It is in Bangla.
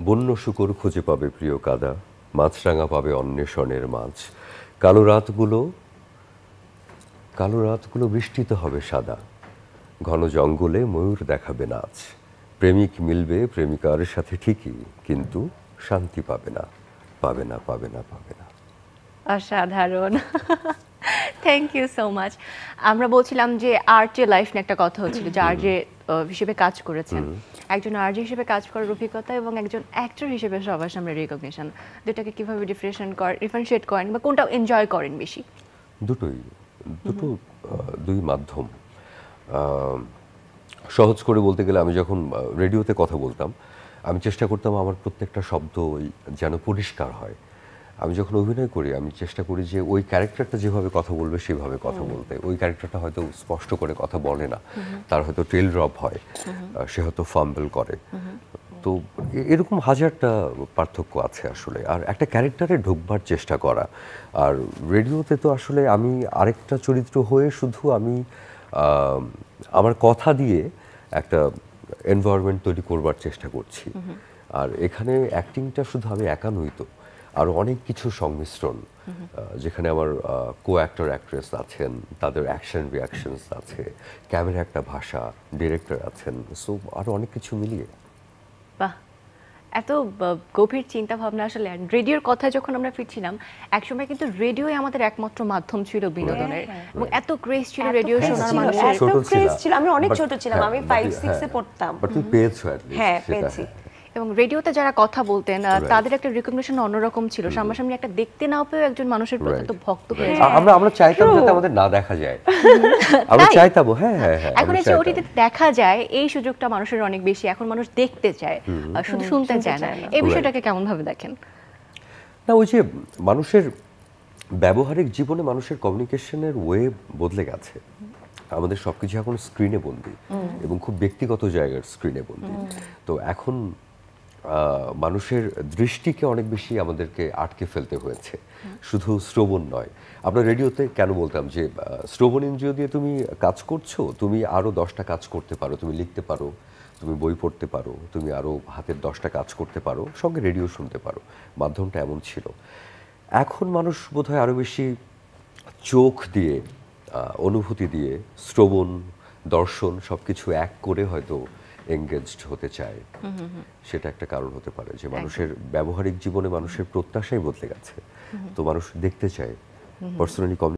বন্য শূকর খুঁজে পাবে প্রিয় কাদা, মাছরাঙা পাবে অন্বেষণের মাছ। কালো রাতগুলো বৃষ্টিতে হবে সাদা, ঘন জঙ্গলে ময়ূর দেখাবে নাচ। প্রেমিক মিলবে প্রেমিকার সাথে ঠিকই, কিন্তু শান্তি পাবে না, পাবে না, পাবে না, পাবে না। অসাধারণ। Thank you so much. আমরা বলছিলাম যে আরজে লাইফ নিয়ে একটা কথা হচ্ছিল, যে আরজে হিসেবে কাজ করেছেন, একজন আরজে হিসেবে কাজ করার অভিজ্ঞতা এবং একজন অ্যাক্টর হিসেবে সবার সামনে রিকগনিশন, দুটাকে কিভাবে ডিফারেন্সিয়েট করেন বা কোনটা এনজয় করেন বেশি? দুটোই, দুই মাধ্যম। সহজ করে বলতে গেলে, আমি যখন রেডিওতে কথা বলতাম, আমি চেষ্টা করতাম আমার প্রত্যেকটা শব্দ যেন পরিষ্কার হয়। আমি যখন অভিনয় করি, আমি চেষ্টা করি যে ওই ক্যারেক্টারটা যেভাবে কথা বলবে সেভাবে কথা বলতে। ওই ক্যারেক্টারটা হয়তো স্পষ্ট করে কথা বলে না, তার হয়তো টেল ড্রপ হয়, সে হয়তো ফাম্বল করে। তো এরকম হাজারটা পার্থক্য আছে আসলে। আর একটা ক্যারেক্টারে ঢুকবার চেষ্টা করা, আর রেডিওতে তো আসলে আমি আরেকটা চরিত্র হয়ে শুধু আমি আমার কথা দিয়ে একটা এনভায়রনমেন্ট তৈরি করবার চেষ্টা করছি। আর এখানে অ্যাক্টিংটা শুধু আমি একা নই, তো আরও অনেক কিছু সংমিশ্রণ, যেখানে আমার কো অ্যাক্টর অ্যাক্ট্রেস আছেন, তাদের অ্যাকশন রিয়াকশনস আছে, ক্যামেরা একটা ভাষা, ডিরেক্টর আছেন, সো আরও অনেক কিছু মিলিয়ে। বাহ, এত গভীর চিন্তা ভাবনা আসলে। রেডিওর কথা যখন আমরা ফিরছিলাম, একসময় কিন্তু রেডিওই আমাদের একমাত্র মাধ্যম ছিল বিনোদনের, এবং এত ক্রেজ ছিল রেডিও শোনার মানুষের। এত ক্রেজ ছিল, আমি অনেক ছোট ছিলাম, আমি 5-6 এ পড়তাম। বাট তুমি পেয়েছো অ্যাট লিস্ট। হ্যাঁ, পেয়েছি। এবং রেডিওতে যারা কথা বলতেন, তাদের একটা রিকগনিশন অন্যরকম ছিল। সামনাসামনি একটা দেখতে না পেয়ে একজন মানুষের প্রতি তো ভক্ত হয়ে যায়। আমরা চাইতাম যাতে আমাদের না দেখা যায়, আমরা চাইতাম। হ্যাঁ হ্যাঁ হ্যাঁ, এখন এই যে ওটিতে দেখা যায়, এই সুযোগটা মানুষের অনেক বেশি। এখন মানুষ দেখতে চায়, শুধু শুনতে চায় না। এই বিষয়টাকে কেমন ভাবে দেখেন? না, ওই যে মানুষের ব্যবহারিক জীবনে মানুষের কমিউনিকেশনের ওয়ে বদলে গেছে। আমাদের সবকিছু এখন স্ক্রিনে বন্দী, এবং খুব ব্যক্তিগত জায়গার স্ক্রিনে বন্দী। তো এখন মানুষের দৃষ্টিকে অনেক বেশি আমাদেরকে আটকে ফেলতে হয়েছে, শুধু শ্রবণ নয়। আমরা রেডিওতে কেন বলতাম যে শ্রবণ ইন্দ্রিয় দিয়ে তুমি কাজ করছো, তুমি আরও 10টা কাজ করতে পারো, তুমি লিখতে পারো, তুমি বই পড়তে পারো, তুমি আরও হাতের 10টা কাজ করতে পারো, সঙ্গে রেডিও শুনতে পারো। মাধ্যমটা এমন ছিল। এখন মানুষ বোধহয় আরও বেশি চোখ দিয়ে, অনুভূতি দিয়ে, শ্রবণ, দর্শন সব কিছু এক করে হয়তো এঙ্গেজড হতে চায়। সেটা একটা কারণ হতে পারে যে মানুষের ব্যবহারিক জীবনে মানুষের প্রত্যাশাই বদলে গেছে। তো মানুষ দেখতে চায়। পার্সোনালি